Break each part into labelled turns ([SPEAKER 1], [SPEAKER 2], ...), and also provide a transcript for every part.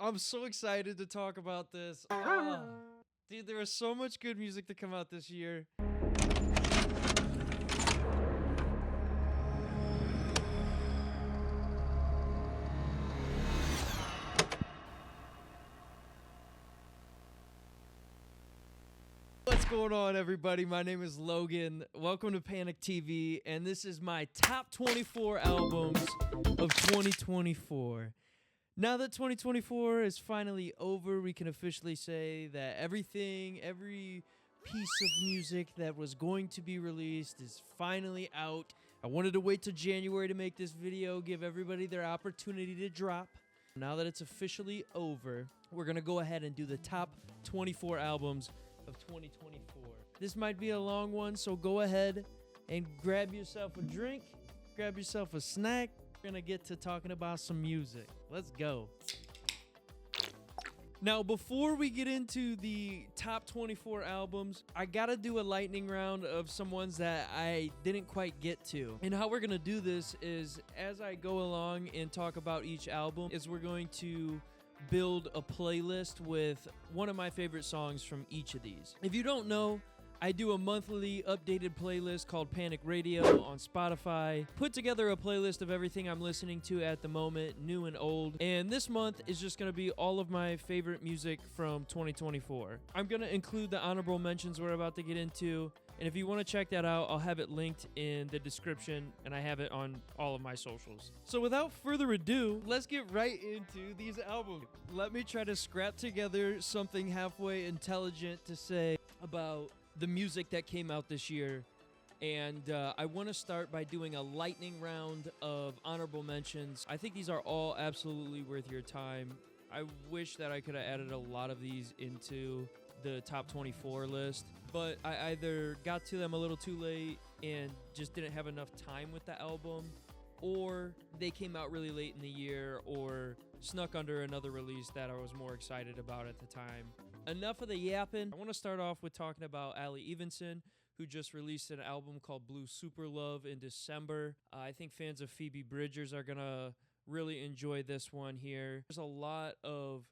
[SPEAKER 1] I'm so excited to talk about this. Dude, there was so much good music to come out this year. What's going on, everybody? My name is Logan. Welcome to Panic TV, and this is my top 24 albums of 2024. Now that 2024 is finally over, we can officially say that every piece of music that was going to be released is finally out. I wanted to wait till January to make this video, give everybody their opportunity to drop. Now that it's officially over, we're going to go ahead and do the top 24 albums of 2024. This might be a long one, so go ahead and grab yourself a drink, grab yourself a snack. We're gonna get to talking about some music. Let's go. Now, before we get into the top 24 albums, I gotta do a lightning round of some ones that I didn't quite get to. And how we're gonna do this is, as I go along and talk about each album, is we're going to build a playlist with one of my favorite songs from each of these. If you don't know, I do a monthly updated playlist called Panic Radio on Spotify. Put together a playlist of everything I'm listening to at the moment, new and old. And this month is just going to be all of my favorite music from 2024. I'm going to include the honorable mentions we're about to get into. And if you want to check that out, I'll have it linked in the description, and I have it on all of my socials. So without further ado, let's get right into these albums. Let me try to scrap together something halfway intelligent to say about the music that came out this year. And I want to start by doing a lightning round of honorable mentions. I think these are all absolutely worth your time. I wish that I could have added a lot of these into the top 24 list, but I either got to them a little too late and just didn't have enough time with the album, or they came out really late in the year or snuck under another release that I was more excited about at the time. Enough of the yapping. I want to start off with talking about Ali Evenson, who just released an album called Blue Super Love in December. I think fans of Phoebe Bridgers are going to really enjoy this one here. There's a lot of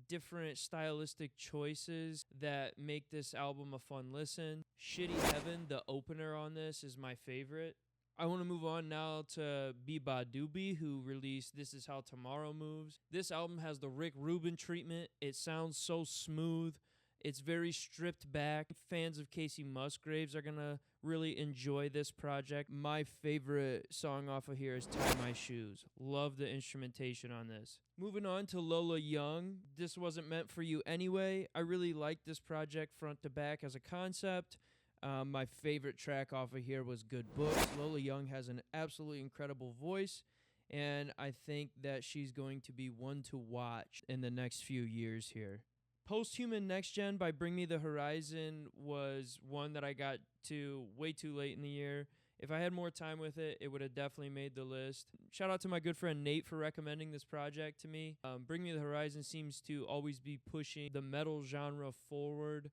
[SPEAKER 1] different stylistic choices that make this album a fun listen. Shitty Heaven, the opener on this, is my favorite. I want to move on now to Biba Doobie, who released This Is How Tomorrow Moves. This album has the Rick Rubin treatment. It sounds so smooth. It's very stripped back. Fans of Casey Musgraves are going to really enjoy this project. My favorite song off of here is Tie My Shoes. Love the instrumentation on this. Moving on to Lola Young. This wasn't meant for you anyway. I really like this project front to back as a concept. My favorite track off of here was Good Books. Lola Young has an absolutely incredible voice, and I think that she's going to be one to watch in the next few years here. Posthuman Next Gen by Bring Me the Horizon was one that I got to way too late in the year. If I had more time with it, it would have definitely made the list. Shout out to my good friend Nate for recommending this project to me. Bring Me the Horizon seems to always be pushing the metal genre forward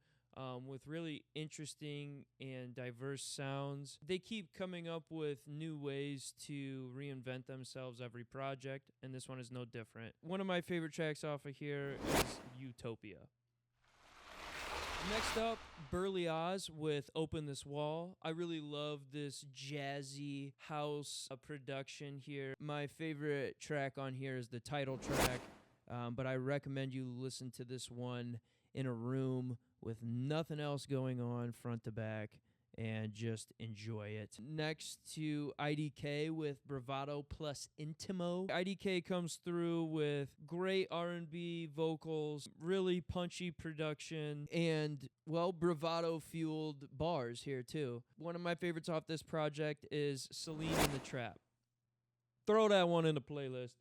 [SPEAKER 1] with really interesting and diverse sounds. They keep coming up with new ways to reinvent themselves every project, and this one is no different. One of my favorite tracks off of here is Utopia. Next up, Burley Oz with Open This Wall. I really love this jazzy house production here. My favorite track on here is the title track, but I recommend you listen to this one in a room with nothing else going on front to back and just enjoy it. Next to IDK with Bravado plus Intimo. IDK comes through with great R&B vocals, really punchy production, and, well, bravado-fueled bars here, too. One of my favorites off this project is Celine and the Trap. Throw that one in the playlist.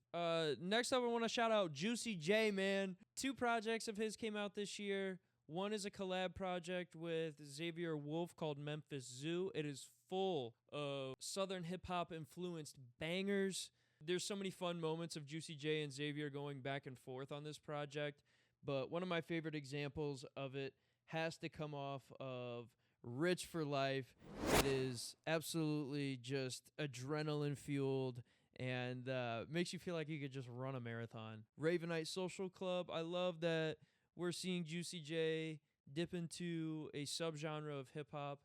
[SPEAKER 1] Next up, I want to shout out Juicy J, man. 2 projects of his came out this year. One is a collab project with Xavier Wolf called Memphis Zoo. It is full of Southern hip-hop influenced bangers. There's so many fun moments of Juicy J and Xavier going back and forth on this project, but one of my favorite examples of it has to come off of Rich for Life. It is absolutely just adrenaline-fueled and makes you feel like you could just run a marathon. Ravenite Social Club, I love that we're seeing Juicy J dip into a subgenre of hip hop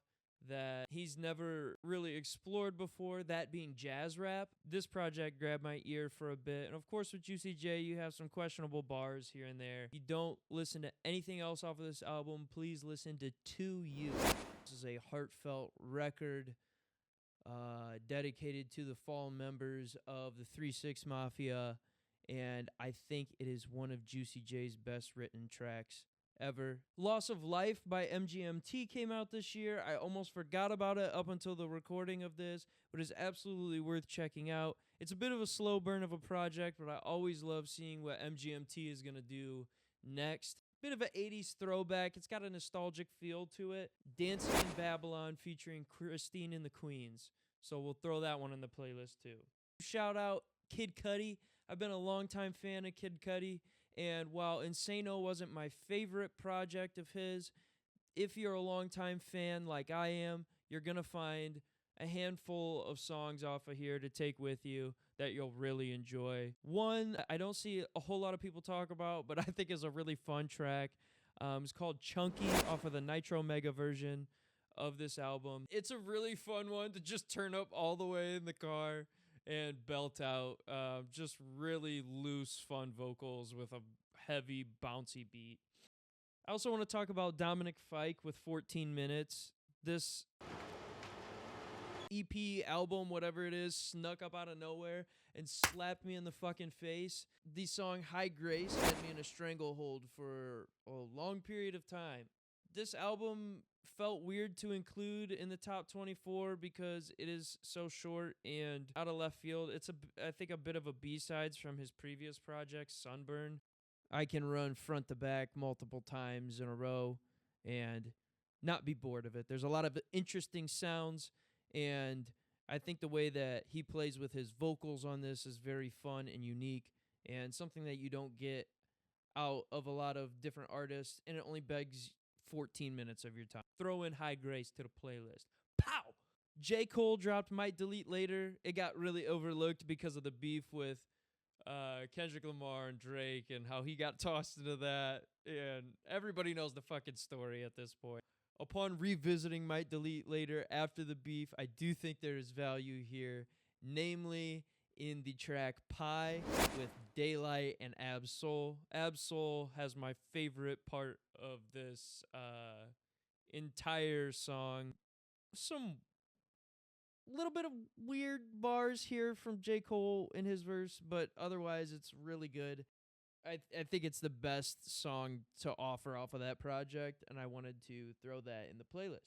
[SPEAKER 1] that he's never really explored before, that being jazz rap. This project grabbed my ear for a bit. And of course, with Juicy J, you have some questionable bars here and there. If you don't listen to anything else off of this album, please listen to You. This is a heartfelt record dedicated to the fallen members of the 3-6 Mafia, and I think it is one of Juicy J's best written tracks ever. Loss of Life by MGMT came out this year. I almost forgot about it up until the recording of this, but it's absolutely worth checking out. It's a bit of a slow burn of a project, but I always love seeing what MGMT is going to do next. Bit of an 80s throwback. It's got a nostalgic feel to it. Dancing in Babylon featuring Christine and the Queens. So we'll throw that one in the playlist too. Shout out Kid Cudi. I've been a longtime fan of Kid Cudi, and while Insano wasn't my favorite project of his, if you're a longtime fan like I am, you're going to find a handful of songs off of here to take with you that you'll really enjoy. One I don't see a whole lot of people talk about, but I think is a really fun track. It's called Chunky off of the Nitro Mega version of this album. It's a really fun one to just turn up all the way in the car and belt out. Just really loose, fun vocals with a heavy, bouncy beat. I also want to talk about Dominic Fike with 14 Minutes. This EP, album, whatever it is, snuck up out of nowhere and slapped me in the fucking face. The song High Grace had me in a stranglehold for a long period of time. This album felt weird to include in the top 24 because it is so short and out of left field. It's I think a bit of a B-sides from his previous project, Sunburn. I can run front to back multiple times in a row and not be bored of it. There's a lot of interesting sounds, and I think the way that he plays with his vocals on this is very fun and unique and something that you don't get out of a lot of different artists, and it only begs 14 minutes of your time. Throw in High Grace to the playlist. Pow! J. Cole dropped Might Delete Later. It got really overlooked because of the beef with Kendrick Lamar and Drake and how he got tossed into that. And everybody knows the fucking story at this point. Upon revisiting Might Delete Later after the beef, I do think there is value here, namely in the track Pie with Daylight and Ab-Soul. Ab-Soul has my favorite part of this entire song. Some little bit of weird bars here from J. Cole in his verse, but otherwise it's really good. I think it's the best song to offer off of that project, and I wanted to throw that in the playlist.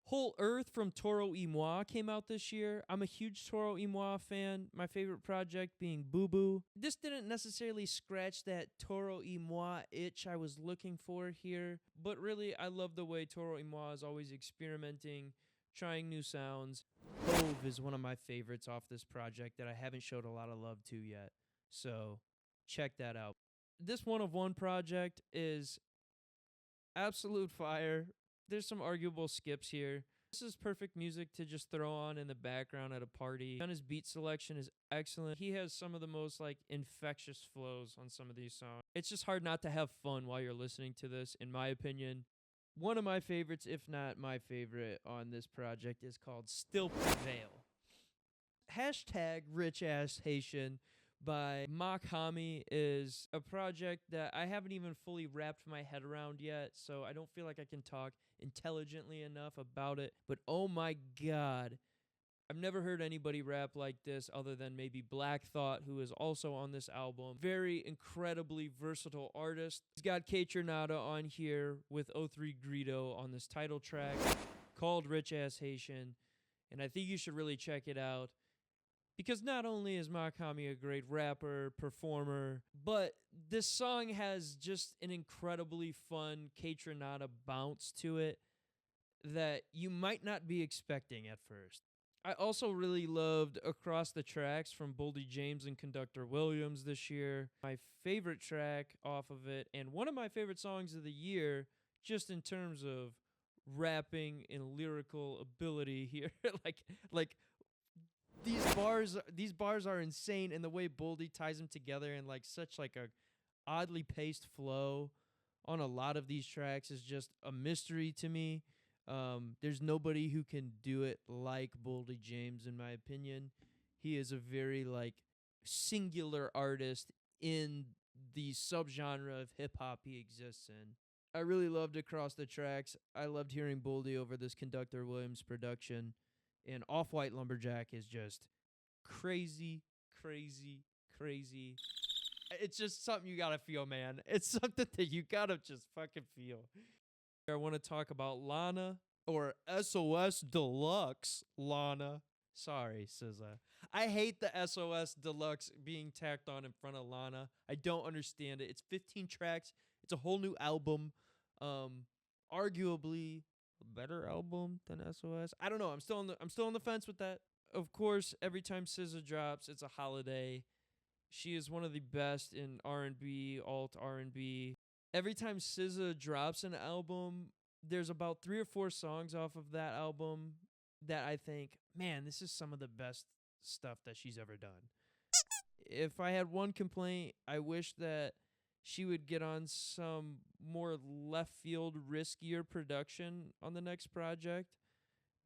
[SPEAKER 1] Whole Earth from Toro y Moi came out this year. I'm a huge Toro y Moi fan, my favorite project being Boo Boo. This didn't necessarily scratch that Toro y Moi itch I was looking for here, but really I love the way Toro y Moi is always experimenting, trying new sounds. Hove is one of my favorites off this project that I haven't showed a lot of love to yet, so check that out. This One of One project is absolute fire. There's some arguable skips here. This is perfect music to just throw on in the background at a party. His beat selection is excellent. He has some of the most infectious flows on some of these songs. It's just hard not to have fun while you're listening to this, in my opinion. One of my favorites, if not my favorite on this project, is called Still Prevail. Hashtag Rich Ass Haitian by Mach-Hommy is a project that I haven't even fully wrapped my head around yet, so I don't feel like I can talk intelligently enough about it. But oh my god, I've never heard anybody rap like this other than maybe Black Thought, who is also on this album. Very incredibly versatile artist. He's got Kaytranada on here with O3 Greedo on this title track called Rich Ass Haitian, and I think you should really check it out. Because not only is Mach-Hommy a great rapper, performer, but this song has just an incredibly fun Kaytranada bounce to it that you might not be expecting at first. I also really loved Across the Tracks from Boldy James and Conductor Williams this year. My favorite track off of it, and one of my favorite songs of the year, just in terms of rapping and lyrical ability here. like These bars are insane, and the way Boldy ties them together in like such like a oddly paced flow on a lot of these tracks is just a mystery to me. There's nobody who can do it like Boldy James, in my opinion. He is a very like singular artist in the subgenre of hip hop he exists in. I really loved Across the Tracks. I loved hearing Boldy over this Conductor Williams production. And Off White Lumberjack is just crazy, crazy, crazy. It's just something you gotta feel, man. It's something that you gotta just fucking feel. I want to talk about Lana, or SOS Deluxe Lana. Sorry, SZA. I hate the SOS Deluxe being tacked on in front of Lana. I don't understand it. It's 15 tracks. It's a whole new album. Arguably a better album than SOS. I don't know. I'm still on the fence with that. Of course, every time SZA drops, it's a holiday. She is one of the best in R&B, alt R&B. Every time SZA drops an album, there's about 3 or 4 songs off of that album that I think, man, this is some of the best stuff that she's ever done. If I had one complaint, I wish that she would get on some more left field, riskier production on the next project.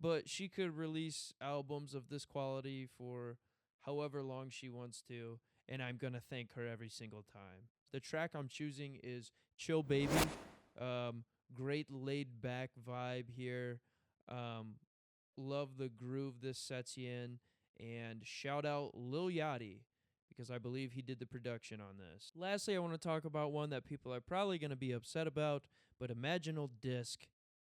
[SPEAKER 1] But she could release albums of this quality for however long she wants to, and I'm going to thank her every single time. The track I'm choosing is Chill Baby. Great laid back vibe here. Love the groove this sets you in. And shout out Lil Yachty, because I believe he did the production on this. Lastly, I want to talk about one that people are probably going to be upset about, but Imaginal Disc.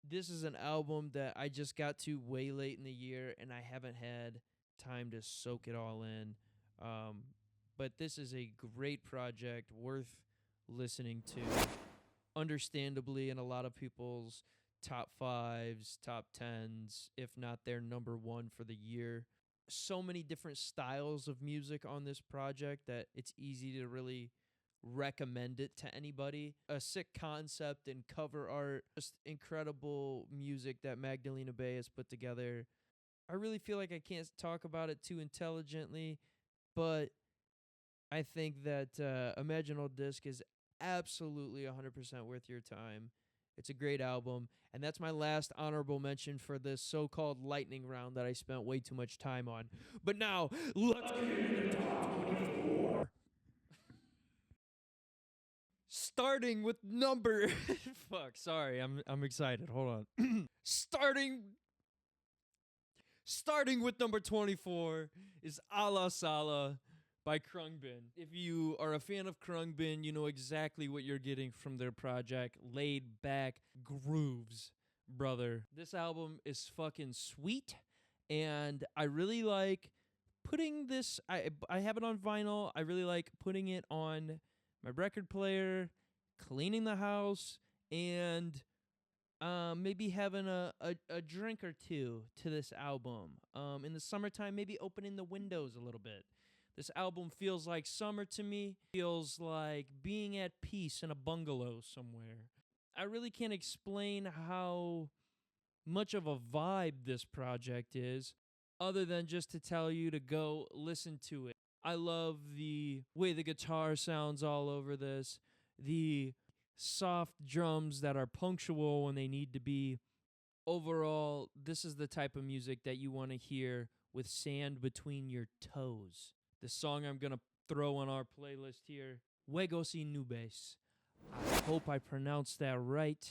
[SPEAKER 1] This is an album that I just got to way late in the year, and I haven't had time to soak it all in. But this is a great project, worth listening to. Understandably, in a lot of people's top 5s, top 10s, if not their number 1 for the year. So many different styles of music on this project that it's easy to really recommend it to anybody. A sick concept and cover art, just incredible music that Magdalena Bay has put together. I really feel like I can't talk about it too intelligently, but I think that Imaginal Disc is absolutely 100% worth your time. It's a great album, and that's my last honorable mention for this so-called lightning round that I spent way too much time on. But now, let's get into the top 24. Starting with number... Fuck, sorry, I'm excited. Hold on. Starting with number 24 is Allah Saleh by Khruangbin. If you are a fan of Khruangbin, you know exactly what you're getting from their project. Laid back grooves, brother. This album is fucking sweet, and I really like putting this... I have it on vinyl. I really like putting it on my record player, cleaning the house, and maybe having a drink or two to this album. In the summertime, maybe opening the windows a little bit. This album feels like summer to me. Feels like being at peace in a bungalow somewhere. I really can't explain how much of a vibe this project is, other than just to tell you to go listen to it. I love the way the guitar sounds all over this, the soft drums that are punctual when they need to be. Overall, this is the type of music that you want to hear with sand between your toes. The song I'm going to throw on our playlist here, Juegos y Nubes. I hope I pronounced that right.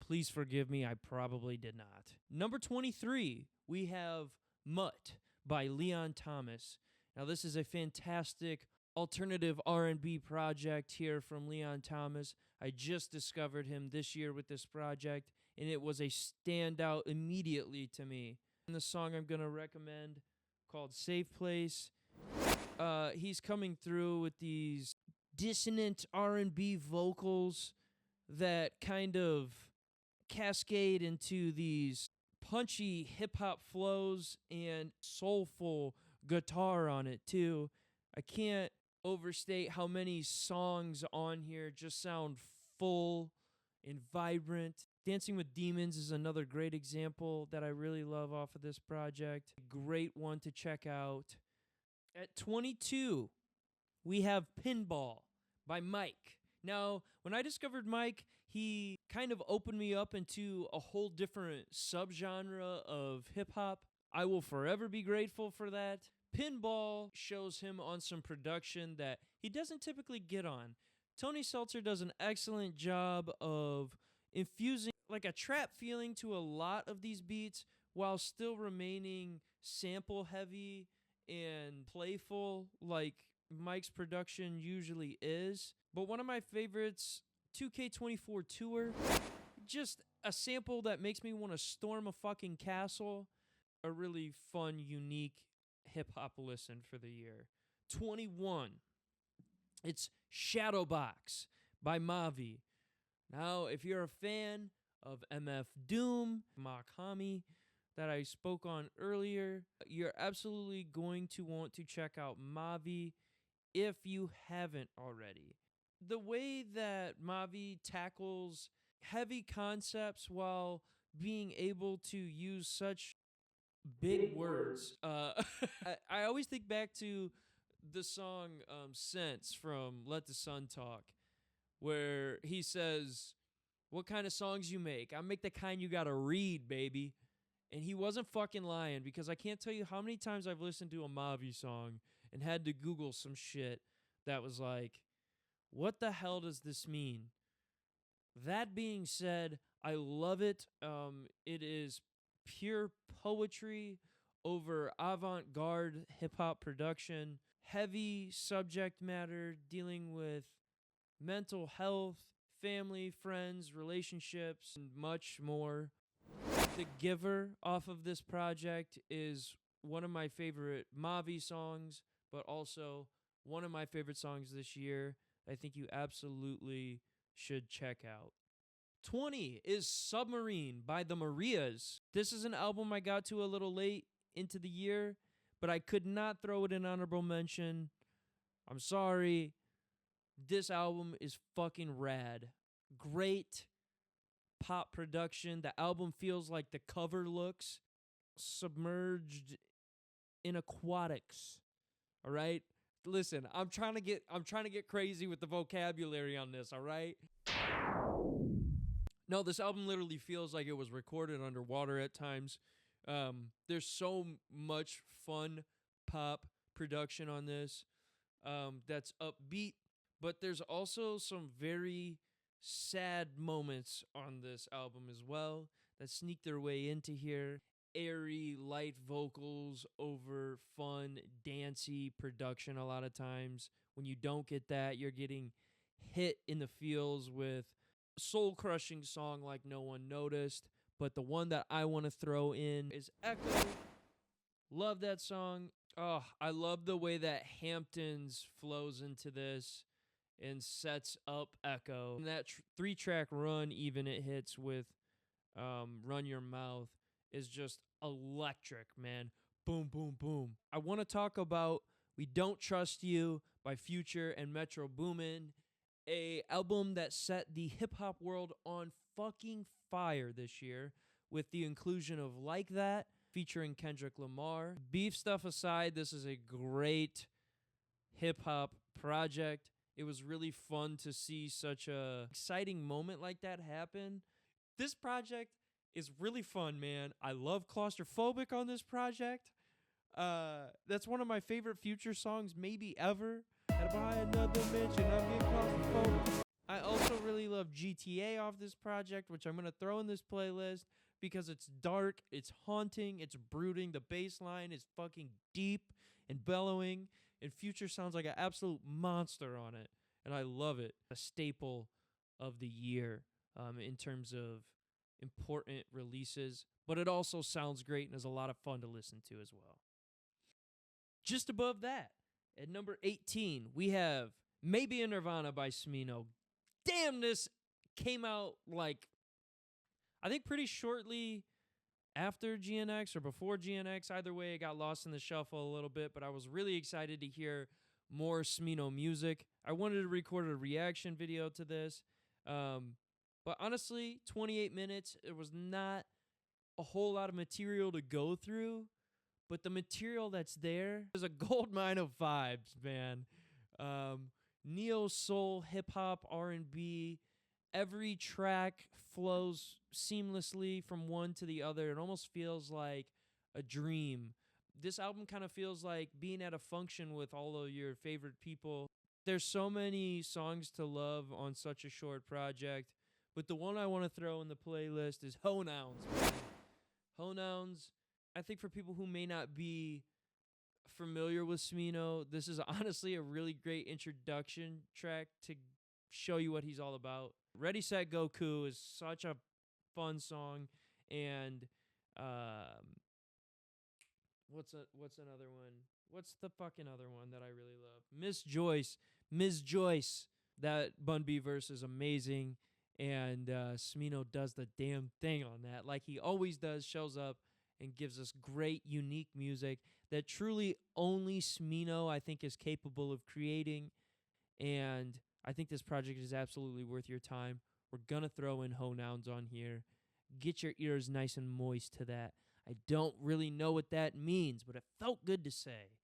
[SPEAKER 1] Please forgive me, I probably did not. Number 23, we have Mutt by Leon Thomas. Now, this is a fantastic alternative R&B project here from Leon Thomas. I just discovered him this year with this project, and it was a standout immediately to me. And the song I'm going to recommend, called Safe Place. He's coming through with these dissonant R&B vocals that kind of cascade into these punchy hip-hop flows and soulful guitar on it too. I can't overstate how many songs on here just sound full and vibrant. Dancing with Demons is another great example that I really love off of this project. Great one to check out. At 22, we have Pinball by Mike. Now, when I discovered Mike, he kind of opened me up into a whole different subgenre of hip hop. I will forever be grateful for that. Pinball shows him on some production that he doesn't typically get on. Tony Seltzer does an excellent job of infusing like a trap feeling to a lot of these beats while still remaining sample heavy and playful like Mike's production usually is. But one of my favorites, 2K24 Tour, just a sample that makes me want to storm a fucking castle. A really fun, unique hip-hop listen for the year. 21, it's Shadowbox by Mavi. Now, if you're a fan of MF Doom, Makami, that I spoke on earlier, you're absolutely going to want to check out Mavi if you haven't already. The way that Mavi tackles heavy concepts while being able to use such big words. I always think back to the song Sense from Let the Sun Talk, where he says, "What kind of songs you make? I make the kind you gotta read, baby." And he wasn't fucking lying, because I can't tell you how many times I've listened to a Mavi song and had to Google some shit that was like, what the hell does this mean? That being said, I love it. It is pure poetry over avant-garde hip-hop production, heavy subject matter dealing with mental health, family, friends, relationships, and much more. The Giver off of this project is one of my favorite Mavi songs, but also one of my favorite songs this year. I think you absolutely should check out. 20 is Submarine by the Marias. This is an album I got to a little late into the year, but I could not throw it in honorable mention. I'm sorry. This album is fucking rad. Great pop production. The album feels like the cover looks submerged in aquatics. All right? Listen, I'm trying to get crazy with the vocabulary on this, all right? No, this album literally feels like it was recorded underwater at times. There's so much fun pop production on this that's upbeat, but there's also some very sad moments on this album as well that sneak their way into here. Airy, light vocals over fun, dancey production a lot of times. When you don't get that, you're getting hit in the feels with soul-crushing song like No One Noticed. But the one that I want to throw in is Echo. Love that song. Oh, I love the way that Hamptons flows into this and sets up Echo. And that 3-track run even it hits with Run Your Mouth is just electric, man. Boom, boom, boom. I want to talk about We Don't Trust You by Future and Metro Boomin, a album that set the hip-hop world on fucking fire this year with the inclusion of Like That featuring Kendrick Lamar. Beef stuff aside, this is a great hip-hop project. It was really fun to see such a exciting moment like that happen. This project is really fun, man. I love Claustrophobic on this project. That's one of my favorite Future songs maybe ever. And by another mention, I'm getting claustrophobic. I also really love GTA off this project, which I'm going to throw in this playlist because it's dark, it's haunting, it's brooding. The bass line is fucking deep and bellowing, and Future sounds like an absolute monster on it, and I love it. A staple of the year in terms of important releases, but it also sounds great and is a lot of fun to listen to as well. Just above that, at number 18, we have Maybe a Nirvana by Smino. Damn, this came out like, I think pretty shortly after GNX or before GNX. Either way, it got lost in the shuffle a little bit, but I was really excited to hear more Smino music. I wanted to record a reaction video to this. But honestly, 28 minutes, it was not a whole lot of material to go through, but the material that's there is a gold mine of vibes, man. Neo soul, hip hop, R&B, every track flows seamlessly from one to the other. It almost feels like a dream. This album kind of feels like being at a function with all of your favorite people. There's so many songs to love on such a short project, but the one I want to throw in the playlist is Ho Nouns. Ho Nouns, I think for people who may not be familiar with Smino, this is honestly a really great introduction track to show you what he's all about. Ready, Set, Goku is such a fun song, and what's another one? What's the fucking other one that I really love? Ms. Joyce. That Bun B verse is amazing, and Smino does the damn thing on that, like he always does. Shows up and gives us great, unique music that truly only Smino, I think, is capable of creating. And I think this project is absolutely worth your time. We're going to throw in Ho Nouns on here. Get your ears nice and moist to that. I don't really know what that means, but it felt good to say.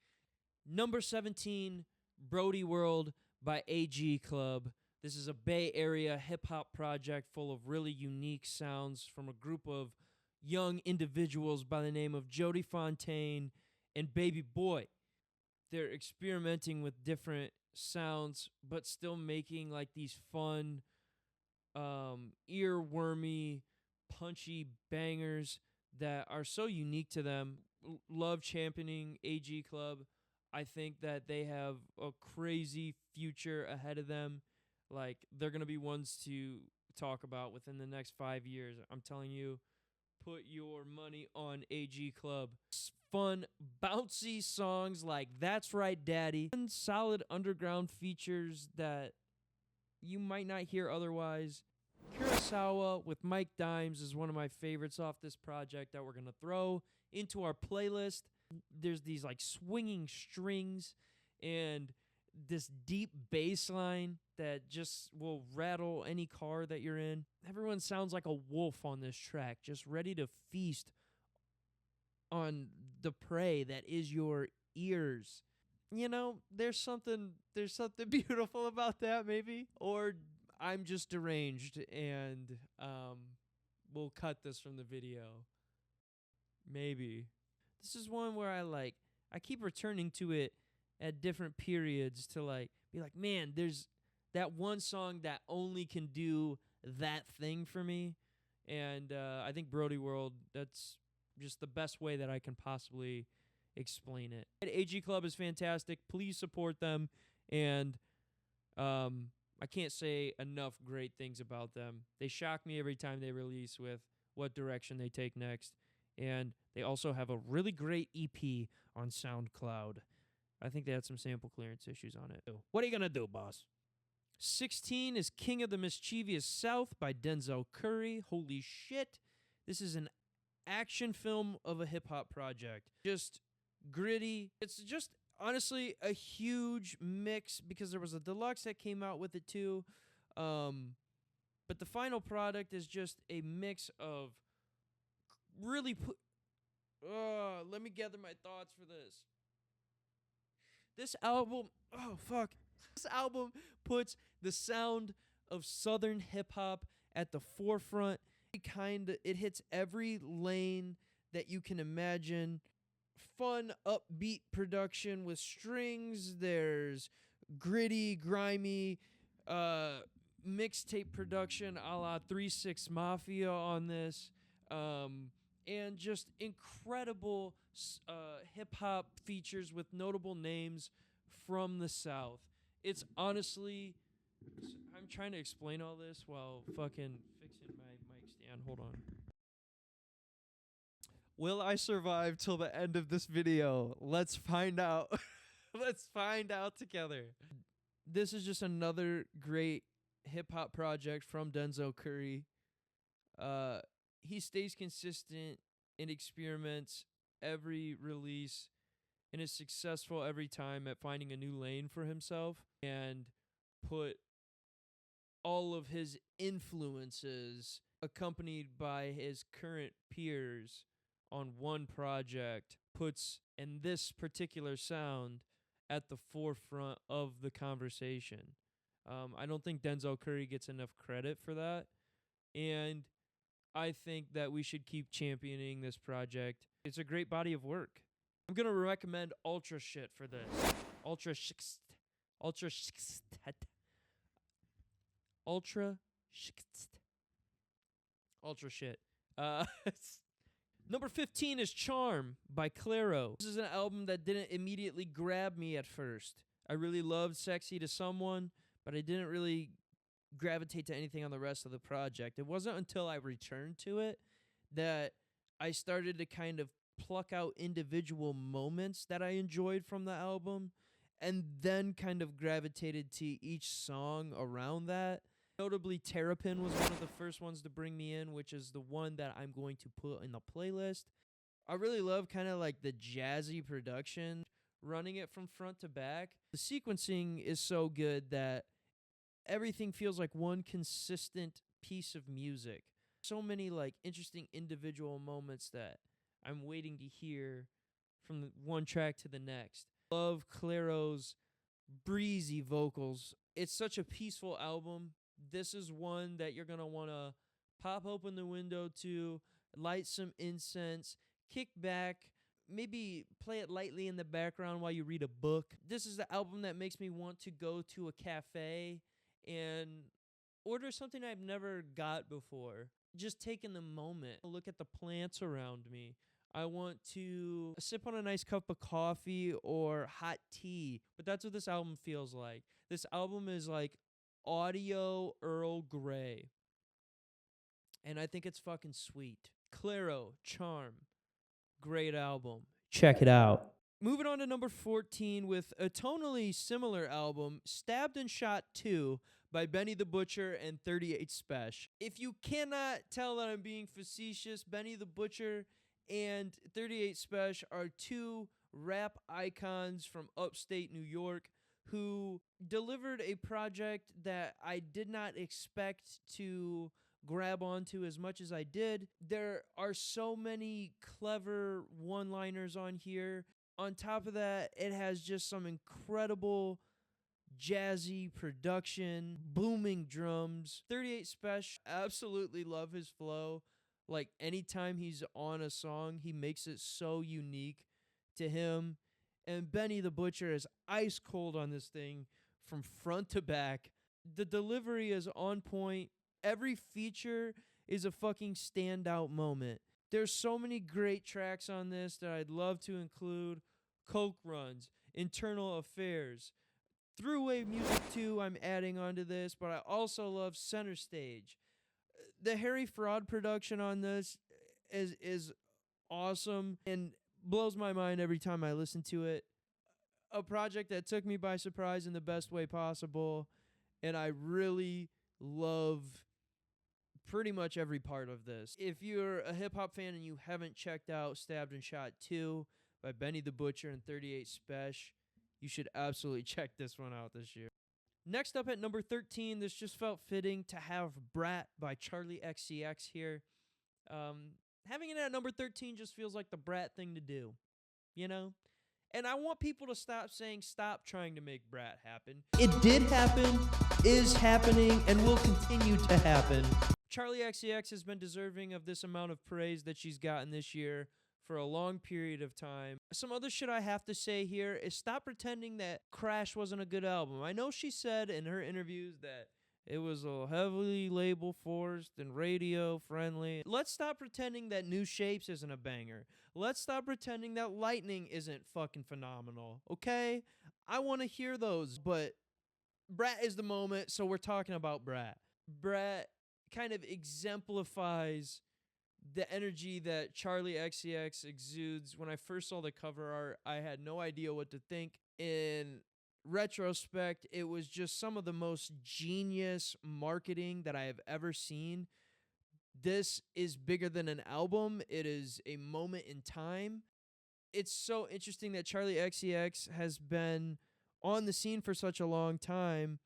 [SPEAKER 1] Number 17, Brody World by AG Club. This is a Bay Area hip-hop project full of really unique sounds from a group of young individuals by the name of Jody Fontaine and Baby Boy. They're experimenting with different sounds, but still making like these fun, earwormy, punchy bangers that are so unique to them. Love championing AG Club. I think that they have a crazy future ahead of them. Like, they're going to be ones to talk about within the next 5 years. I'm telling you, put your money on AG Club. Fun, bouncy songs like That's Right, Daddy, and solid underground features that you might not hear otherwise. Kurosawa with Mike Dimes is one of my favorites off this project that we're going to throw into our playlist. There's these like swinging strings and this deep bass line that just will rattle any car that you're in. Everyone sounds like a wolf on this track, just ready to feast on the prey that is your ears. You know, there's something beautiful about that, maybe. Or I'm just deranged and we'll cut this from the video. Maybe. This is one where I keep returning to it at different periods to like be like, man, there's that one song that only can do that thing for me. And I think Brody World, that's just the best way that I can possibly explain it. AG Club is fantastic. Please support them. And I can't say enough great things about them. They shock me every time they release with what direction they take next. And they also have a really great EP on SoundCloud. I think they had some sample clearance issues on it. What are you going to do, boss? 16 is King of the Mischievous South by Denzel Curry. Holy shit. This is an action film of a hip-hop project. Just gritty. It's just honestly a huge mix because there was a deluxe that came out with it too. But the final product is just a mix of really let me gather my thoughts for this. This album, This album puts the sound of Southern hip hop at the forefront. It hits every lane that you can imagine. Fun, upbeat production with strings. There's gritty, grimy, mixtape production a la 3 6 Mafia on this. And just incredible hip-hop features with notable names from the South. It's honestly... I'm trying to explain all this while fucking fixing my mic stand. Hold on. Will I survive till the end of this video? Let's find out. Let's find out together. This is just another great hip-hop project from Denzel Curry. He stays consistent and experiments every release and is successful every time at finding a new lane for himself and put all of his influences accompanied by his current peers on one project puts in this particular sound at the forefront of the conversation. I don't think Denzel Curry gets enough credit for that, and I think that we should keep championing this project. It's a great body of work. I'm gonna recommend Ultra Shit for this. Ultra Shit. Ultra Shit. Ultra Shit. Ultra Shit. Number 15 is Charm by Clairo. This is an album that didn't immediately grab me at first. I really loved Sexy to Someone, but I didn't really gravitate to anything on the rest of the project. It wasn't until I returned to it that I started to kind of pluck out individual moments that I enjoyed from the album and then kind of gravitated to each song around that. Notably, Terrapin was one of the first ones to bring me in, which is the one that I'm going to put in the playlist. I really love kind of like the jazzy production, running it from front to back. The sequencing is so good that everything feels like one consistent piece of music. So many like interesting individual moments that I'm waiting to hear from the one track to the next. Love Clairo's breezy vocals. It's such a peaceful album. This is one that you're going to want to pop open the window to, light some incense, kick back, maybe play it lightly in the background while you read a book. This is the album that makes me want to go to a cafe and order something I've never got before. Just taking the moment, look at the plants around me. I want to sip on a nice cup of coffee or hot tea, but that's what this album feels like. This album is like audio Earl Grey, and I think it's fucking sweet. Clairo, Charm, great album. Check it out. Moving on to number 14 with a tonally similar album, Stabbed and Shot 2 by Benny the Butcher and 38 Spesh. If you cannot tell that I'm being facetious, Benny the Butcher and 38 Spesh are two rap icons from upstate New York who delivered a project that I did not expect to grab onto as much as I did. There are so many clever one-liners on here. On top of that, it has just some incredible jazzy production, booming drums. 38 Spesh, absolutely love his flow. Like anytime he's on a song, he makes it so unique to him. And Benny the Butcher is ice cold on this thing from front to back. The delivery is on point. Every feature is a fucking standout moment. There's so many great tracks on this that I'd love to include. Coke Runs, Internal Affairs, Throughway Music 2 I'm adding onto this, but I also love Center Stage. The Harry Fraud production on this is awesome and blows my mind every time I listen to it. A project that took me by surprise in the best way possible, and I really love pretty much every part of this. If you're a hip-hop fan and you haven't checked out Stabbed and Shot 2 by Benny the Butcher and 38 Spesh, you should absolutely check this one out this year. Next up at number 13, this just felt fitting to have Brat by Charlie XCX here. Having it at number 13 just feels like the Brat thing to do, you know? And I want people to stop saying, stop trying to make Brat happen. It did happen, is happening, and will continue to happen. Charlie XCX has been deserving of this amount of praise that she's gotten this year for a long period of time. Some other shit I have to say here is stop pretending that Crash wasn't a good album. I know she said in her interviews that it was a heavily label forced and radio friendly. Let's stop pretending that New Shapes isn't a banger. Let's stop pretending that Lightning isn't fucking phenomenal, okay? I want to hear those, but Brat is the moment, so we're talking about Brat. Brat kind of exemplifies the energy that Charlie XCX exudes. When I first saw the cover art, I had no idea what to think. In retrospect, it was just some of the most genius marketing that I have ever seen. This is bigger than an album. It is a moment in time. It's so interesting that Charlie XCX has been on the scene for such a long time,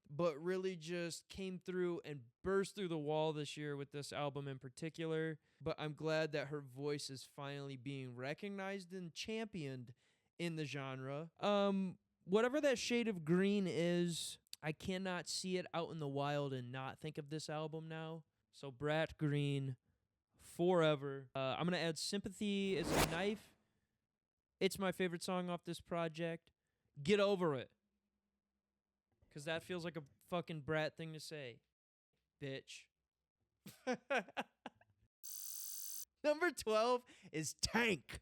[SPEAKER 1] but really just came through and burst through the wall this year with this album in particular. But I'm glad that her voice is finally being recognized and championed in the genre. Whatever that shade of green is, I cannot see it out in the wild and not think of this album now. So Brat Green, forever. I'm gonna add Sympathy is a Knife. It's my favorite song off this project. Get Over It. Because that feels like a fucking brat thing to say. Bitch. Number 12 is Tank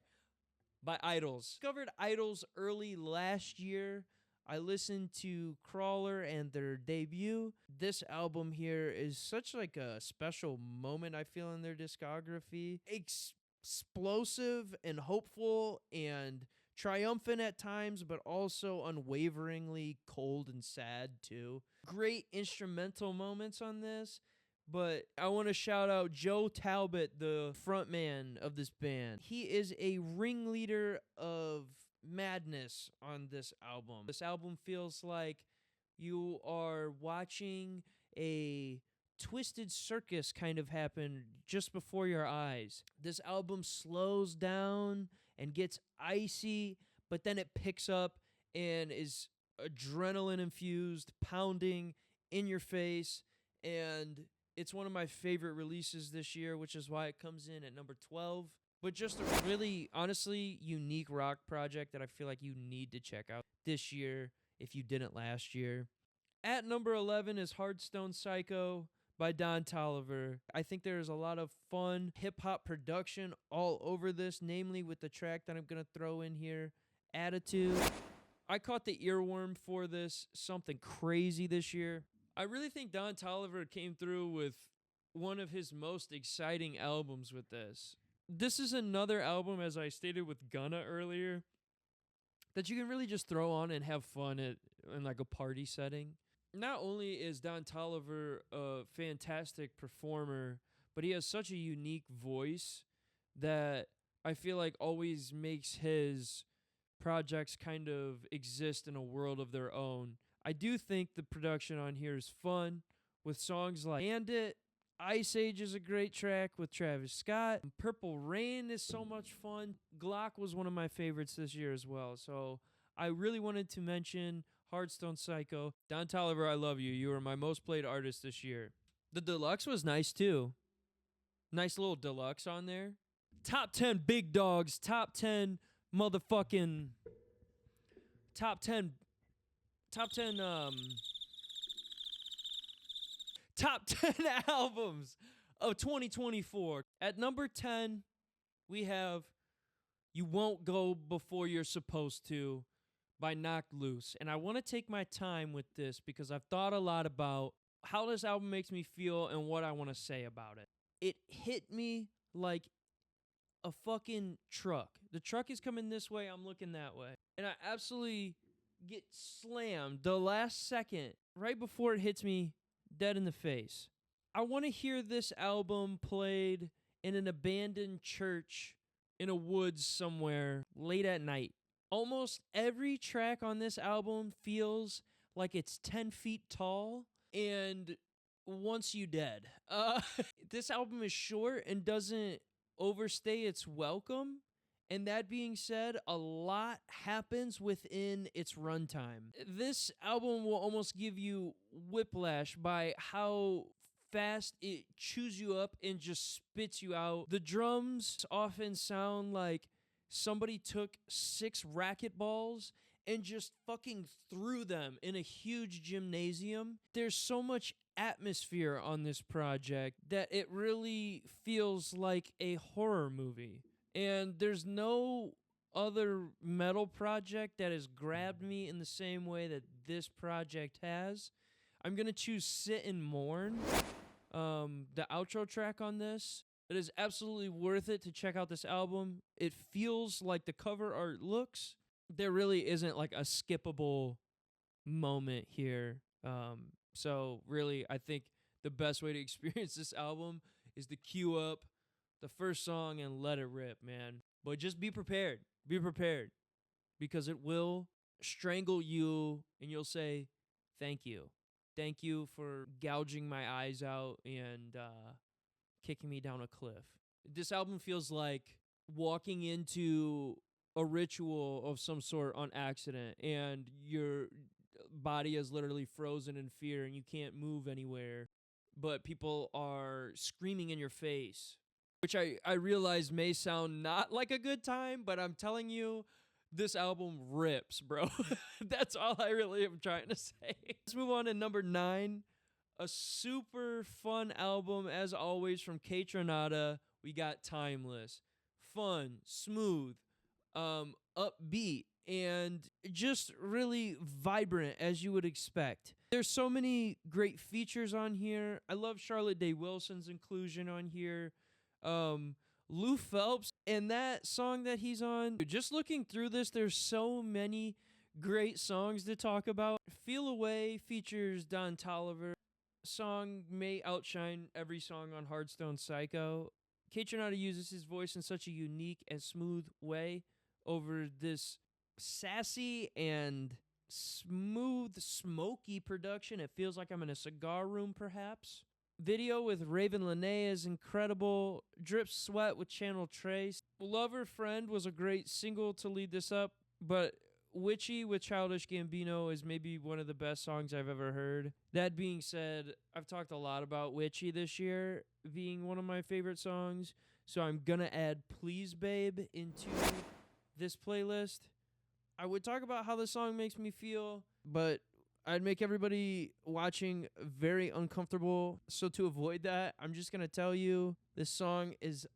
[SPEAKER 1] by Idols. Discovered Idols early last year. I listened to Crawler and their debut. This album here is such like a special moment I feel in their discography. Explosive and hopeful and triumphant at times, but also unwaveringly cold and sad too. Great instrumental moments on this, but I want to shout out Joe Talbot, the frontman of this band. He is a ringleader of madness on this album. This album feels like you are watching a twisted circus kind of happen just before your eyes. This album slows down and gets icy, but then it picks up and is adrenaline infused, pounding in your face, and it's one of my favorite releases this year, which is why it comes in at number 12. But just a really, honestly, unique rock project that I feel like you need to check out this year if you didn't last year. At number 11 is Hardstone Psycho by Don Toliver. I think there is a lot of fun hip-hop production all over this, namely with the track that I'm going to throw in here, Attitude. I caught the earworm for this, something crazy this year. I really think Don Toliver came through with one of his most exciting albums with this. This is another album, as I stated with Gunna earlier, that you can really just throw on and have fun in like a party setting. Not only is Don Toliver a fantastic performer, but he has such a unique voice that I feel like always makes his projects kind of exist in a world of their own. I do think the production on here is fun with songs like Bandit. Ice Age is a great track with Travis Scott. Purple Rain is so much fun. Glock was one of my favorites this year as well. So I really wanted to mention Hardstone Psycho. Don Toliver, I love you. You are my most played artist this year. The deluxe was nice too. Nice little deluxe on there. Top 10 big dogs. Top 10 motherfucking... Top 10 albums of 2024. At number 10, we have You Won't Go Before You're Supposed To by Knocked Loose. And I want to take my time with this because I've thought a lot about how this album makes me feel and what I want to say about it. It hit me like a fucking truck. The truck is coming this way, I'm looking that way. And I absolutely get slammed the last second right before it hits me dead in the face. I want to hear this album played in an abandoned church in a woods somewhere late at night. Almost every track on this album feels like it's 10 feet tall and wants you dead. This album is short and doesn't overstay its welcome. And that being said, a lot happens within its runtime. This album will almost give you whiplash by how fast it chews you up and just spits you out. The drums often sound like somebody took 6 racquetballs and just fucking threw them in a huge gymnasium. There's so much atmosphere on this project that it really feels like a horror movie. And there's no other metal project that has grabbed me in the same way that this project has. I'm going to choose Sit and Mourn, the outro track on this. It is absolutely worth it to check out this album. It feels like the cover art looks. There really isn't like a skippable moment here. So really, I think the best way to experience this album is to queue up the first song and let it rip, man. But just be prepared. Be prepared. Because it will strangle you and you'll say, thank you. Thank you for gouging my eyes out and kicking me down a cliff. This album feels like walking into a ritual of some sort on accident, and your body is literally frozen in fear and you can't move anywhere, but people are screaming in your face, which I realize may sound not like a good time, but I'm telling you, this album rips, bro. That's all I really am trying to say. Let's move on to number 9. A super fun album, as always, from Kaytranada. We got Timeless. Fun, smooth, upbeat, and just really vibrant, as you would expect. There's so many great features on here. I love Charlotte Day Wilson's inclusion on here. Lou Phelps and that song that he's on. Just looking through this, there's so many great songs to talk about. Feel Away features Don Toliver. Song may outshine every song on Hardstone Psycho. Kaytranada uses his voice in such a unique and smooth way over this sassy and smooth, smoky production. It feels like I'm in a cigar room, perhaps. Video with Raven Lenae is incredible. Drip Sweat with Channel Trace. Lover Friend was a great single to lead this up, but Witchy with Childish Gambino is maybe one of the best songs I've ever heard. That being said, I've talked a lot about Witchy this year being one of my favorite songs, so I'm gonna add Please Babe into this playlist. I would talk about how the song makes me feel, but I'd make everybody watching very uncomfortable. So to avoid that, I'm just gonna tell you this song is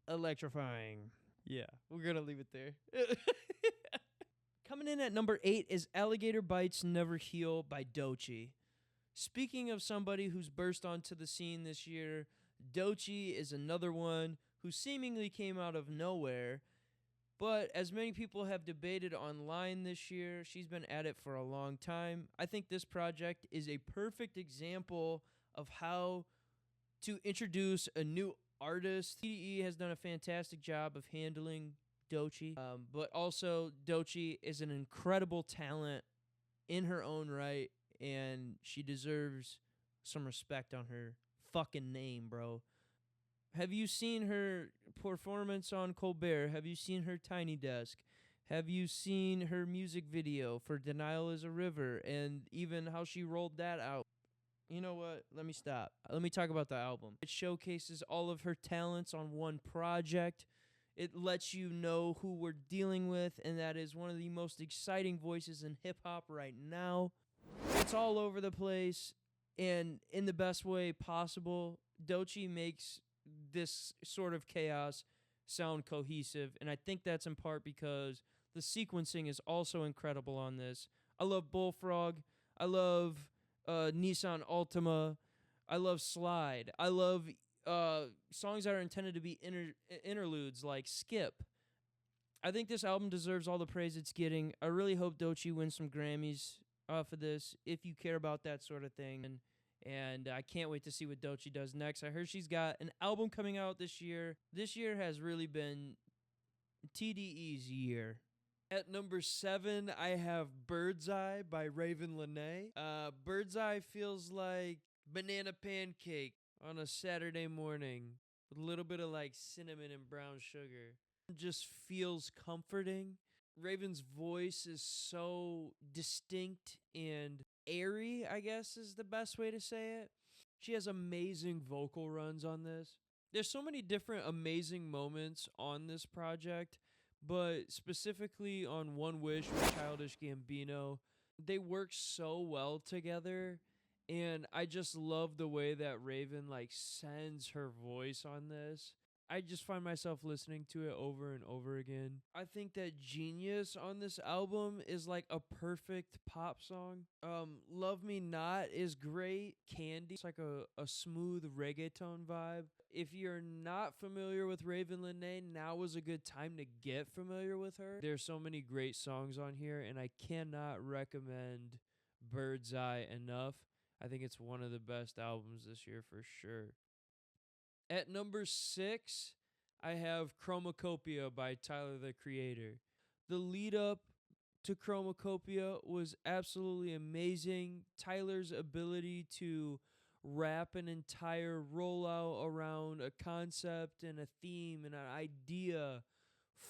[SPEAKER 1] electrifying. Yeah, we're gonna leave it there. Coming in at number 8 is Alligator Bites Never Heal by Doechii. Speaking of somebody who's burst onto the scene this year, Doechii is another one who seemingly came out of nowhere, but as many people have debated online this year, she's been at it for a long time. I think this project is a perfect example of how to introduce a new artist. TDE has done a fantastic job of handling Doechii, but also Doechii is an incredible talent in her own right, and she deserves some respect on her fucking name, bro. Have you seen her performance on Colbert? Have you seen her Tiny Desk? Have you seen her music video for Denial is a River, and even how she rolled that out? You know what? Let me stop. Let me talk about the album. It showcases all of her talents on one project. It lets you know who we're dealing with, and that is one of the most exciting voices in hip-hop right now. It's all over the place, and in the best way possible. Doechii makes this sort of chaos sound cohesive, and I think that's in part because the sequencing is also incredible on this. I love Bullfrog. I love Nissan Altima. I love Slide. I love songs that are intended to be interludes like Skip. I think this album deserves all the praise it's getting. I really hope Doechii wins some Grammys off of this, if you care about that sort of thing. And I can't wait to see what Doechii does next. I heard she's got an album coming out this year. This year has really been TDE's year. At number 7, I have Bird's Eye by Raven Lenae. Bird's Eye feels like banana pancake on a Saturday morning with a little bit of like cinnamon and brown sugar. It just feels comforting. Raven's voice is so distinct and airy, I guess is the best way to say it. She has amazing vocal runs on this. There's so many different amazing moments on this project, but specifically on One Wish with Childish Gambino, they work so well together, and I just love the way that Raven like sends her voice on this. I just find myself listening to it over and over again. I think that Genius on this album is like a perfect pop song. Love Me Not is great. Candy, it's like a smooth reggaeton vibe. If you're not familiar with Raven Lenae, now is a good time to get familiar with her. There's so many great songs on here, and I cannot recommend Bird's Eye enough. I think it's one of the best albums this year for sure. At number 6, I have Chromacopia by Tyler, the Creator. The lead up to Chromacopia was absolutely amazing. Tyler's ability to wrap an entire rollout around a concept and a theme and an idea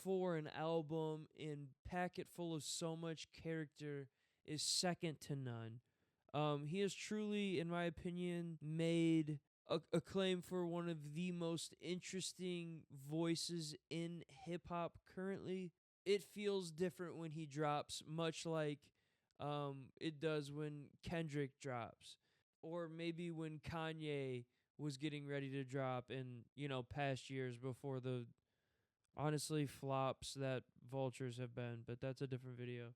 [SPEAKER 1] for an album and pack it full of so much character is second to none. He has truly, in my opinion, made a claim for one of the most interesting voices in hip hop currently. It feels different when he drops, much like it does when Kendrick drops, or maybe when Kanye was getting ready to drop in past years before the honestly flops that Vultures have been. But that's a different video.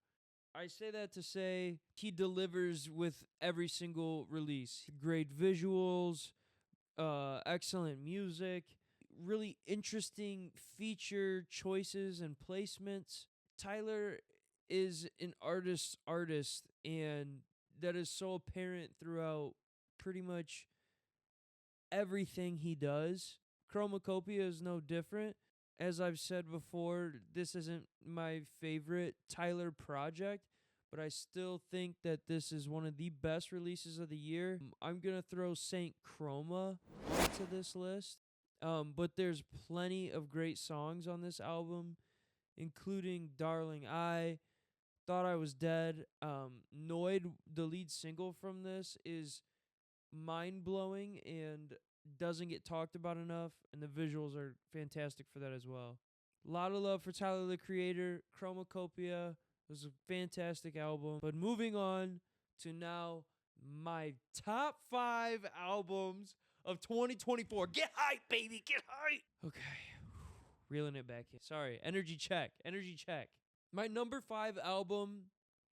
[SPEAKER 1] I say that to say he delivers with every single release. Great visuals, excellent music, really interesting feature choices and placements. Tyler is an artist, and that is so apparent throughout pretty much everything he does. Chromacopia is no different. As I've said before, this isn't my favorite Tyler project, but I still think that this is one of the best releases of the year. I'm going to throw Saint Chroma onto this list. But there's plenty of great songs on this album, including Darling I, Thought I Was Dead. Noid, the lead single from this, is mind-blowing and doesn't get talked about enough, and the visuals are fantastic for that as well. A lot of love for Tyler, the Creator. Chromacopia was a fantastic album. But moving on to now my top 5 albums of 2024. Get hype, baby, get hype. Okay, reeling it back in. Sorry, energy check. My number 5 album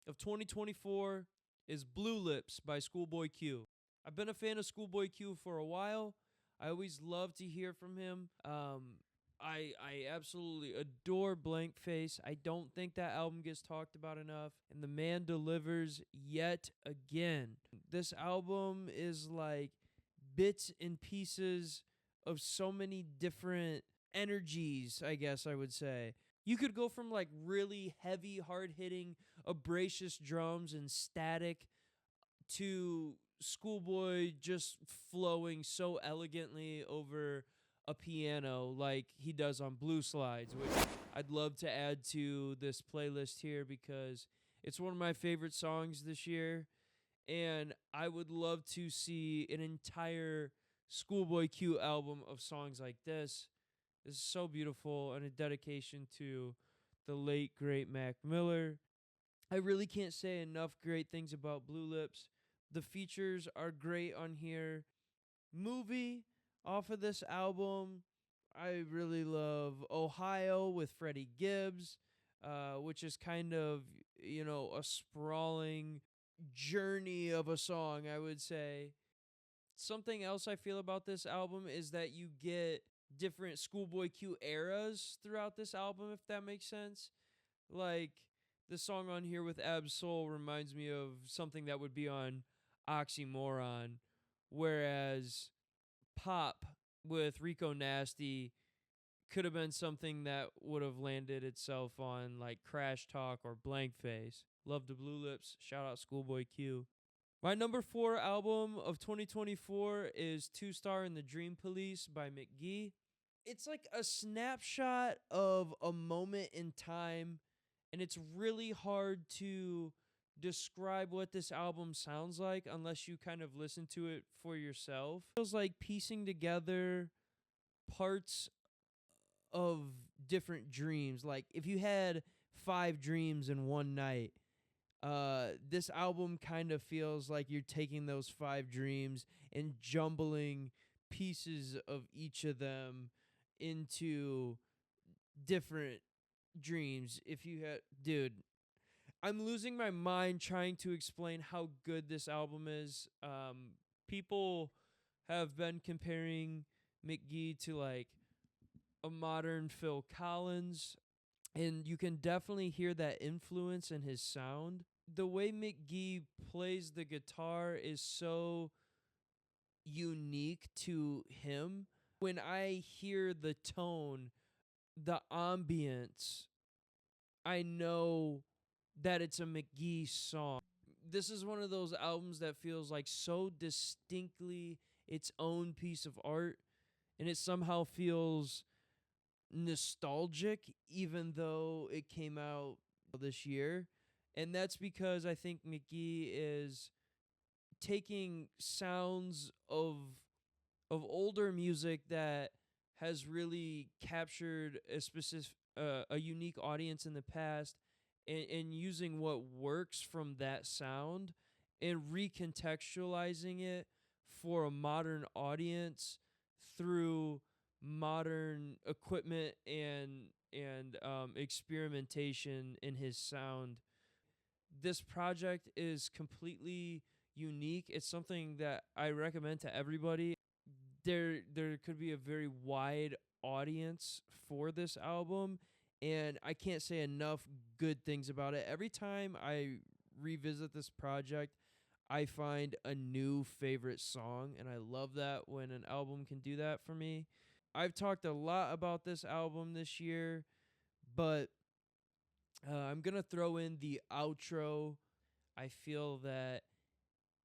[SPEAKER 1] of 2024 is Blue Lips by Schoolboy Q. I've been a fan of Schoolboy Q for a while. I always love to hear from him. I absolutely adore Blank Face. I don't think that album gets talked about enough, and the man delivers yet again. This album is like bits and pieces of so many different energies, I guess I would say. You could go from like really heavy, hard-hitting, abrasive drums and static to Schoolboy just flowing so elegantly over a piano like he does on Blue Slides, which I'd love to add to this playlist here because it's one of my favorite songs this year, and I would love to see an entire Schoolboy Q album of songs like this. This is so beautiful, and a dedication to the late, great Mac Miller. I really can't say enough great things about Blue Lips. The features are great on here. Movie off of this album, I really love Ohio with Freddie Gibbs, which is kind of, a sprawling journey of a song, I would say. Something else I feel about this album is that you get different Schoolboy Q eras throughout this album, if that makes sense. Like, the song on here with Ab Soul reminds me of something that would be on Oxymoron, whereas Pop with Rico Nasty could have been something that would have landed itself on like Crash Talk or Blank Face. Love the Blue Lips. Shout out Schoolboy Q. My number 4 album of 2024 is Two Star and the Dream Police by McGee. It's like a snapshot of a moment in time, and it's really hard to describe what this album sounds like unless you kind of listen to it for yourself. It feels like piecing together parts of different dreams. Like if you had 5 dreams in one night, this album kind of feels like you're taking those 5 dreams and jumbling pieces of each of them into different dreams. If you had, dude, I'm losing my mind trying to explain how good this album is. People have been comparing McGee to like a modern Phil Collins, and you can definitely hear that influence in his sound. The way McGee plays the guitar is so unique to him. When I hear the tone, the ambience, I know that it's a McGee song. This is one of those albums that feels like so distinctly its own piece of art, and it somehow feels nostalgic even though it came out this year. And that's because I think McGee is taking sounds of older music that has really captured a specific a unique audience in the past, and using what works from that sound and recontextualizing it for a modern audience through modern equipment and experimentation in his sound. This project is completely unique. It's something that I recommend to everybody. There could be a very wide audience for this album, and I can't say enough good things about it. Every time I revisit this project, I find a new favorite song, and I love that when an album can do that for me. I've talked a lot about this album this year, but I'm going to throw in the outro. I feel that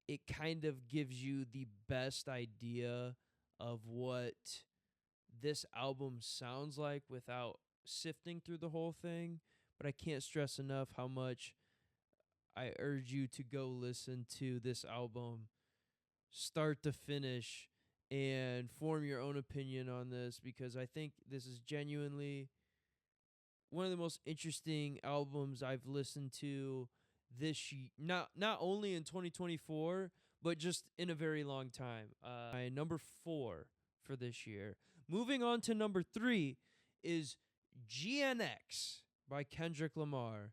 [SPEAKER 1] it kind of gives you the best idea of what this album sounds like without sifting through the whole thing. But I can't stress enough how much I urge you to go listen to this album start to finish and form your own opinion on this, because I think this is genuinely one of the most interesting albums I've listened to not only in 2024 but just in a very long time. My number 4 for this year. Moving on to number 3 is GNX by Kendrick Lamar.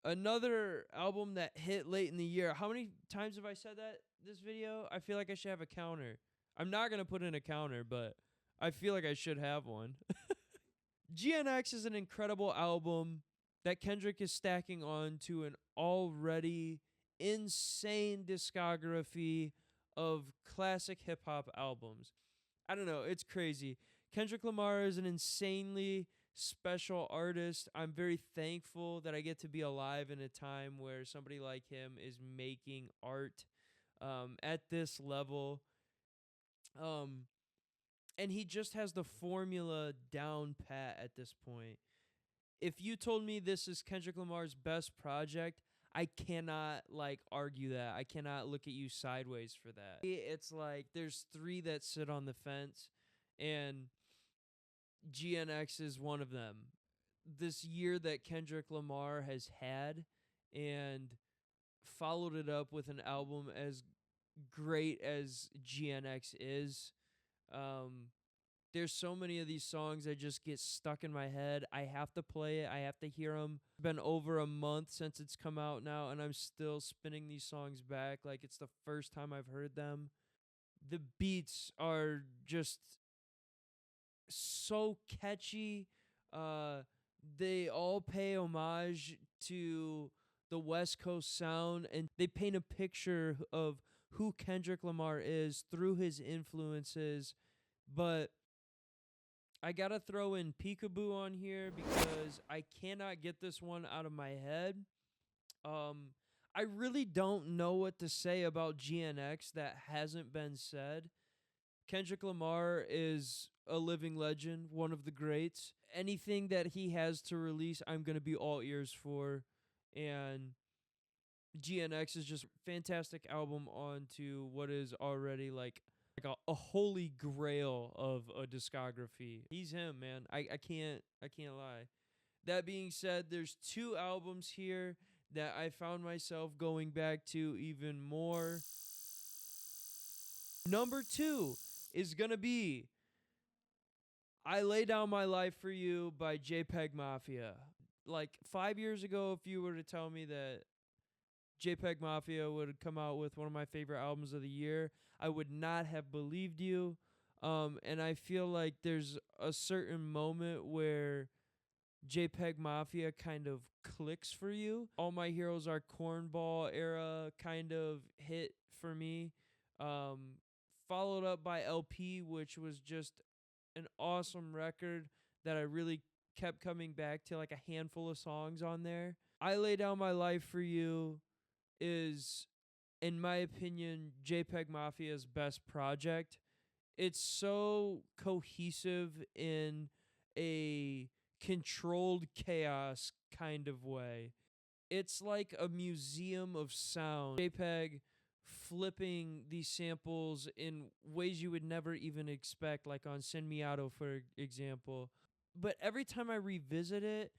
[SPEAKER 1] Another album that hit late in the year. How many times have I said that this video? I feel like I should have a counter. I'm not going to put in a counter, but I feel like I should have one. GNX is an incredible album that Kendrick is stacking on to an already insane discography of classic hip hop albums. I don't know, it's crazy. Kendrick Lamar is an insanely special artist. I'm very thankful that I get to be alive in a time where somebody like him is making art at this level. And he just has the formula down pat at this point. If you told me this is Kendrick Lamar's best project, I cannot argue that. I cannot look at you sideways for that. It's like there's 3 that sit on the fence, and GNX is one of them. This year that Kendrick Lamar has had, and followed it up with an album as great as GNX is. There's so many of these songs that just get stuck in my head. I have to play it. I have to hear them. It's been over a month since it's come out now, and I'm still spinning these songs back like it's the first time I've heard them. The beats are just so catchy. They all pay homage to the West Coast sound, and they paint a picture of who Kendrick Lamar is through his influences. But I gotta throw in Peekaboo on here because I cannot get this one out of my head. I really don't know what to say about GNX that hasn't been said. Kendrick Lamar is a living legend, one of the greats. Anything that he has to release, I'm going to be all ears for. And GNX is just a fantastic album on to what is already like a holy grail of a discography. He's him, man. I can't lie. That being said, there's 2 albums here that I found myself going back to even more. Number 2 is going to be I Lay Down My Life for You by JPEG Mafia. Like 5 years ago, if you were to tell me that JPEG Mafia would come out with one of my favorite albums of the year, I would not have believed you. And I feel like there's a certain moment where JPEG Mafia kind of clicks for you. All My Heroes Are Cornball era kind of hit for me. Followed up by LP, which was just an awesome record that I really kept coming back to, like a handful of songs on there. I Lay Down My Life for You is, in my opinion, JPEG Mafia's best project. It's so cohesive in a controlled chaos kind of way. It's like a museum of sound. JPEG flipping these samples in ways you would never even expect, like on Send Me Auto, for example. But every time I revisit it,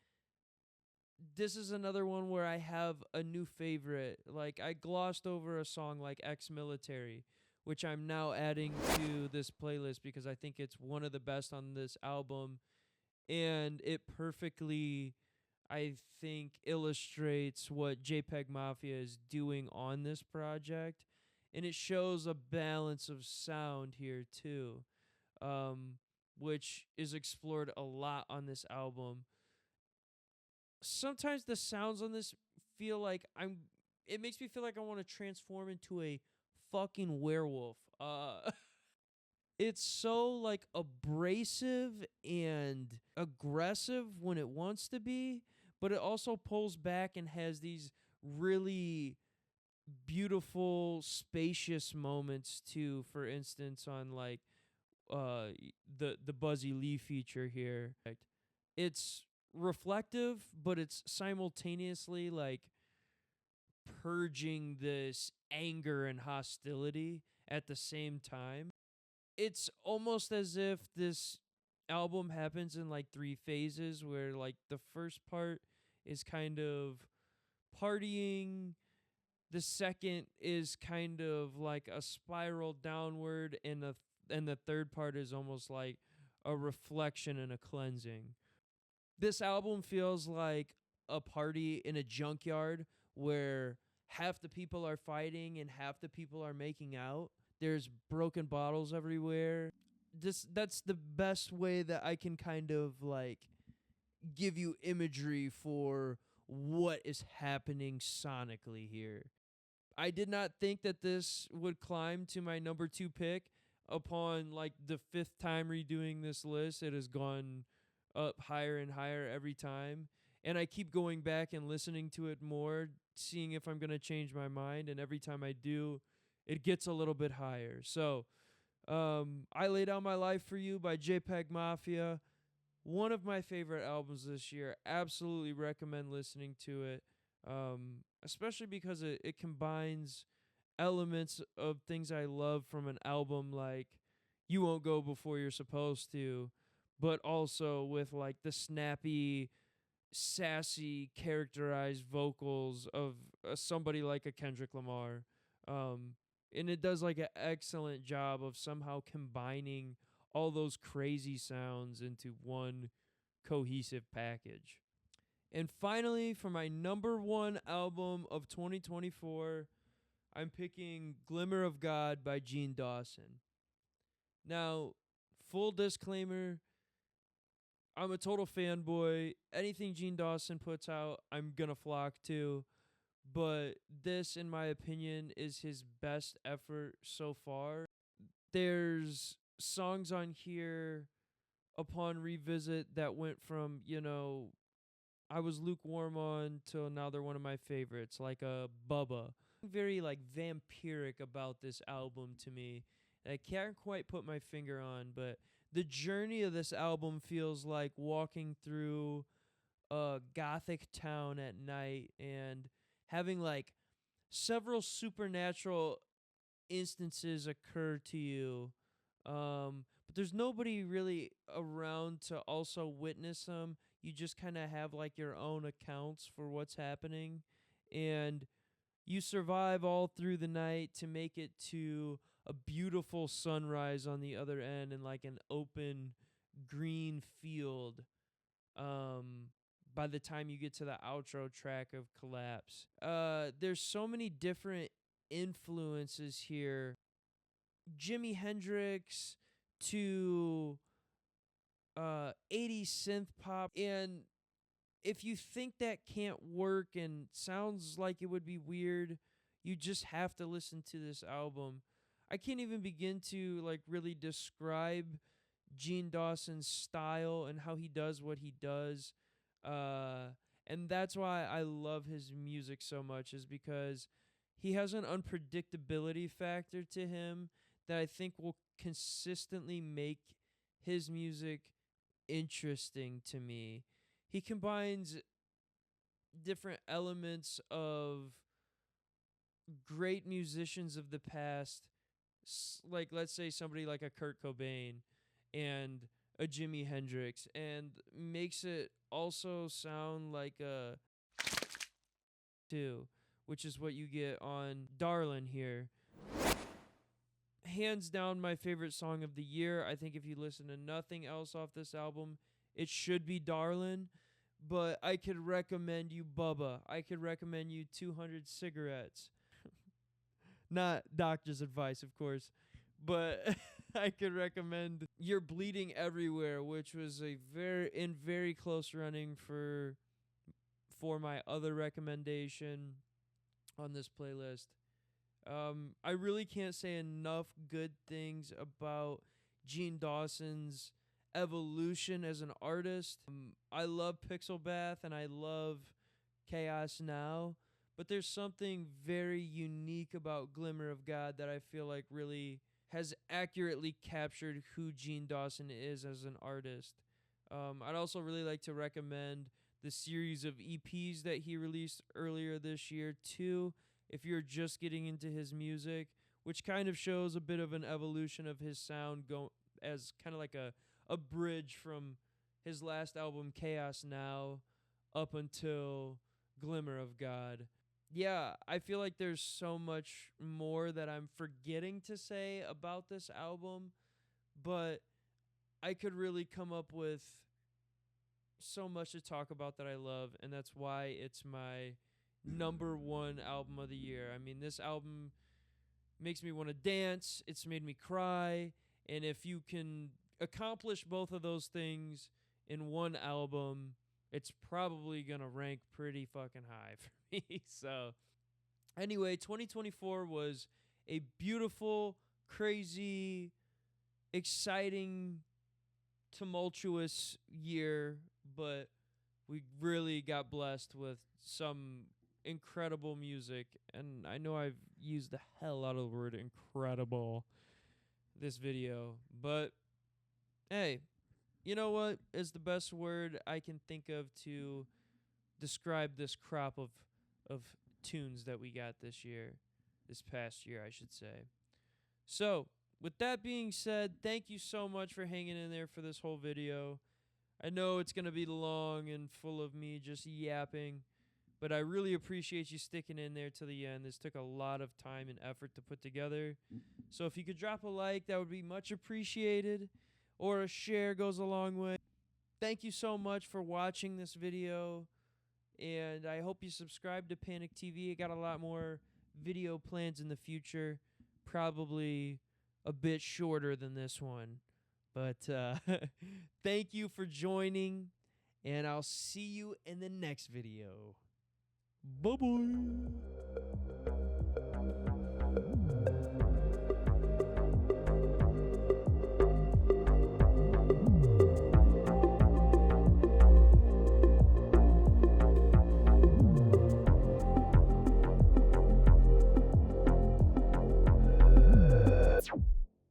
[SPEAKER 1] this is another one where I have a new favorite. Like, I glossed over a song like Ex Military, which I'm now adding to this playlist because I think it's one of the best on this album. And it perfectly, I think, illustrates what JPEG Mafia is doing on this project. And it shows a balance of sound here, too, which is explored a lot on this album. Sometimes the sounds on this feel like it makes me feel like I want to transform into a fucking werewolf. It's so like abrasive and aggressive when it wants to be, but it also pulls back and has these really beautiful spacious moments too. For instance, on like the Buzzy Lee feature here. It's reflective, but it's simultaneously like purging this anger and hostility at the same time. It's almost as if this album happens in like three phases, where like the first part is kind of partying, the second is kind of like a spiral downward, and the third part is almost like a reflection and a cleansing. This album feels like a party in a junkyard where half the people are fighting and half the people are making out. There's broken bottles everywhere. That's the best way that I can kind of like give you imagery for what is happening sonically here. I did not think that this would climb to my number 2 pick. Upon like the 5th time redoing this list, it has gone up higher and higher every time. And I keep going back and listening to it more, seeing if I'm going to change my mind. And every time I do, it gets a little bit higher. So, I Lay Down My Life for You by JPEG Mafia. One of my favorite albums this year. Absolutely recommend listening to it. Especially because it combines elements of things I love from an album like You Won't Go Before You're Supposed To, but also with like the snappy, sassy, characterized vocals of somebody like a Kendrick Lamar. And it does like an excellent job of somehow combining all those crazy sounds into one cohesive package. And finally, for my number 1 album of 2024, I'm picking Glimmer of God by Gene Dawson. Now, full disclaimer, I'm a total fanboy. Anything Gene Dawson puts out, I'm going to flock to. But this, in my opinion, is his best effort so far. There's songs on here upon revisit that went from, I was lukewarm on till now they're one of my favorites, like Bubba. Very like vampiric about this album to me. I can't quite put my finger on, but the journey of this album feels like walking through a gothic town at night and having like several supernatural instances occur to you. But there's nobody really around to also witness them. You just kind of have like your own accounts for what's happening, and you survive all through the night to make it to a beautiful sunrise on the other end in like an open green field. By the time you get to the outro track of Collapse, there's so many different influences here. Jimi Hendrix to 80s synth pop, and if you think that can't work and sounds like it would be weird, you just have to listen to this album. I can't even begin to like really describe Gene Dawson's style and how he does what he does. And that's why I love his music so much, is because he has an unpredictability factor to him that I think will consistently make his music interesting to me. He combines different elements of great musicians of the past, like let's say somebody like a Kurt Cobain and a Jimi Hendrix, and makes it also sound like a too, which is what you get on Darlin' here. Hands down my favorite song of the year. I think if you listen to nothing else off this album, it should be Darlin'. But I could recommend you Bubba. I could recommend you 200 Cigarettes. Not doctor's advice, of course. But I could recommend You're Bleeding Everywhere, which was a very close running for my other recommendation on this playlist. I really can't say enough good things about Gene Dawson's evolution as an artist. I love Pixel Bath and I love Chaos Now, but there's something very unique about Glimmer of God that I feel like really has accurately captured who Gene Dawson is as an artist. I'd also really like to recommend the series of EPs that he released earlier this year too, if you're just getting into his music, which kind of shows a bit of an evolution of his sound as kind of like a bridge from his last album, Chaos Now, up until Glimmer of God. Yeah, I feel like there's so much more that I'm forgetting to say about this album, but I could really come up with so much to talk about that I love, and that's why it's my number one album of the year. I mean, this album makes me want to dance, it's made me cry, and if you can accomplish both of those things in one album, it's probably going to rank pretty fucking high for me. So, anyway, 2024 was a beautiful, crazy, exciting, tumultuous year, but we really got blessed with some incredible music, and I know I've used the hell out of the word incredible this video, but hey, you know what is the best word I can think of to describe this crop of tunes that we got this past year, I should say. So, with that being said, thank you so much for hanging in there for this whole video. I know it's going to be long and full of me just yapping, but I really appreciate you sticking in there to the end. This took a lot of time and effort to put together. So if you could drop a like, that would be much appreciated, or a share goes a long way. Thank you so much for watching this video, and I hope you subscribe to Panic TV. I got a lot more video plans in the future, probably a bit shorter than this one. But thank you for joining, and I'll see you in the next video. Bye-bye.